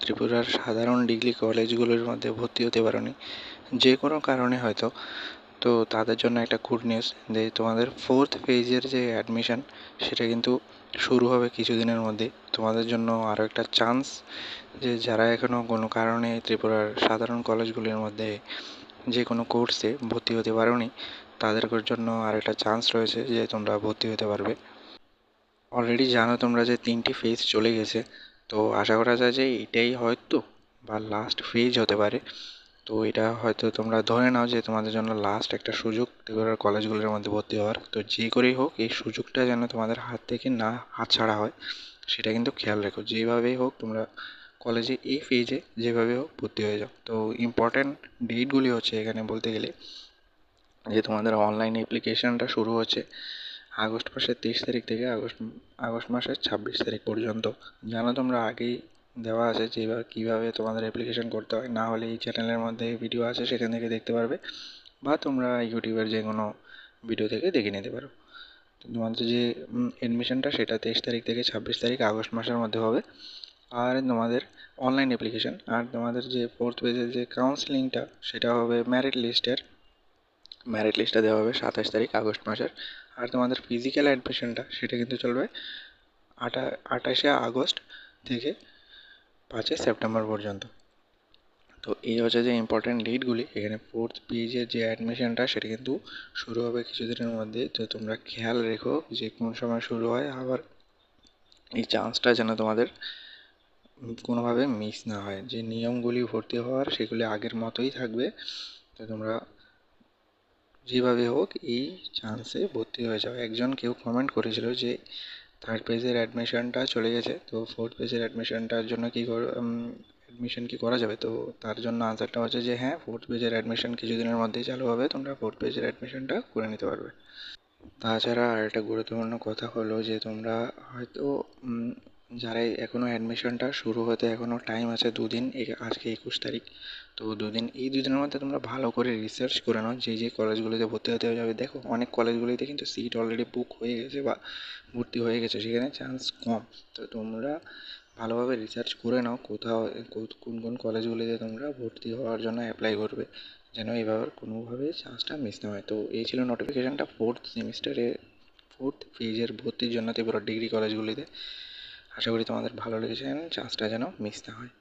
ত্রিপুরার সাধারণ ডিগ্রি কলেজগুলোর মধ্যে ভর্তি হতে পারোনি যে কোনো কারণে হয়তো, তো তাদের জন্য একটা গুড নিউজ যে তোমাদের 4th ফেজের যে অ্যাডমিশন সেটা কিন্তু শুরু হবে কিছুদিনের মধ্যে। তোমাদের জন্য আরও একটা চান্স, যে যারা এখনও কোনো কারণে ত্রিপুরার সাধারণ কলেজগুলির মধ্যে যে কোনো কোর্সে ভর্তি হতে পারোনি, তাদের জন্য আরেকটা চান্স রয়েছে যে তোমরা ভর্তি হতে পারবে। অলরেডি জানো তোমরা যে 3টি ফেজ চলে গেছে, তো আশা করা যায় যে এটাই হয়তো বা লাস্ট ফেজ হতে পারে। তো এটা হয়তো তোমরা ধরে নাও যে তোমাদের জন্য লাস্ট একটা সুযোগ ত্রিপুরার কলেজগুলোর মধ্যে ভর্তি হওয়ার। তো যে করেই হোক এই সুযোগটা যেন তোমাদের হাত থেকে না হাতছাড়া হয়, সেটা কিন্তু খেয়াল রেখো। যেভাবেই হোক তোমরা কলেজে এই ফেজে যেভাবে হোক ভর্তি হয়ে যাও। তো ইম্পর্ট্যান্ট ডেটগুলি হচ্ছে এখানে বলতে গেলে যে তোমাদের অনলাইন অ্যাপ্লিকেশনটা শুরু হচ্ছে আগস্ট মাসের 23 তারিখ থেকে আগস্ট মাসের 26 তারিখ পর্যন্ত। জানো তোমরা আগেই দেওয়া আছে যে কীভাবে তোমাদের অ্যাপ্লিকেশন করতে হয়, না হলে এই চ্যানেলের মধ্যে ভিডিও আছে সেখান থেকে দেখতে পারবে, বা তোমরা ইউটিউবের যে কোনো ভিডিও থেকে দেখে নিতে পারো। তো তোমাদের যে অ্যাডমিশনটা সেটা 23 তারিখ থেকে 26 তারিখ আগস্ট মাসের মধ্যে হবে। আর তোমাদের অনলাইন অ্যাপ্লিকেশন আর তোমাদের যে 4th পেজের যে কাউন্সেলিংটা সেটা হবে মেরিট লিস্টটা দেওয়া হবে 27 তারিখ আগস্ট মাসের। আর তোমাদের ফিজিক্যাল অ্যাডমিশনটা সেটা কিন্তু চলবে 28শে আগস্ট থেকে 5ই সেপ্টেম্বর পর্যন্ত। তো এই হচ্ছে যে ইম্পর্ট্যান্ট ডেটগুলি। এখানে 4th পেজের যে অ্যাডমিশনটা সেটা কিন্তু শুরু হবে কিছুদিনের মধ্যে। তো তোমরা খেয়াল রেখো যে কোন সময় শুরু হয়, আবার এই চান্সটা যেন তোমাদের কোনোভাবে মিস না হয়। যে নিয়মগুলি ভর্তি হওয়ার সেগুলি আগের মতোই থাকবে। তো তোমরা যেভাবে হোক এই চান্সে ভর্তি হয়ে যাও। কেউ কমেন্ট করেছিল যে 3rd পেজের অ্যাডমিশনটা চলে গেছে, তো 4th পেজের অ্যাডমিশনটার জন্য অ্যাডমিশন কি করা যাবে? তো তার জন্য আনসারটা হচ্ছে যে হ্যাঁ, 4th পেজের অ্যাডমিশন কিছুদিনের মধ্যেই চালু হবে, তোমরা 4th পেজের অ্যাডমিশনটা করে নিতে পারবে। তাছাড়া আরেকটা গুরুত্বপূর্ণ কথা হলো যে তোমরা হয়তো যারা এখনও অ্যাডমিশনটা শুরু হতে এখনও টাইম আছে 2 দিন, আজকে 21 তারিখ। তো 2 দিন, এই 2 দিনের মধ্যে তোমরা ভালো করে রিসার্চ করে নাও যে যে কলেজগুলোতে ভর্তি হতে যাবে। দেখো অনেক কলেজগুলিতে কিন্তু সিট অলরেডি বুক হয়ে গেছে বা ভর্তি হয়ে গেছে, সেখানে চান্স কম। তো তোমরা ভালোভাবে রিসার্চ করে নাও কোন কোন কলেজগুলিতে তোমরা ভর্তি হওয়ার জন্য অ্যাপ্লাই করবে, যেন এবার কোনোভাবে চান্সটা মিস না হয়। তো এই ছিল নোটিফিকেশানটা 4th ফেজের ভর্তির জন্য ত্রিপুরা ডিগ্রি কলেজগুলিতে। আশা করি তোমাদের ভালো লেগেছে, চান্সটা যেন মিস না হয়।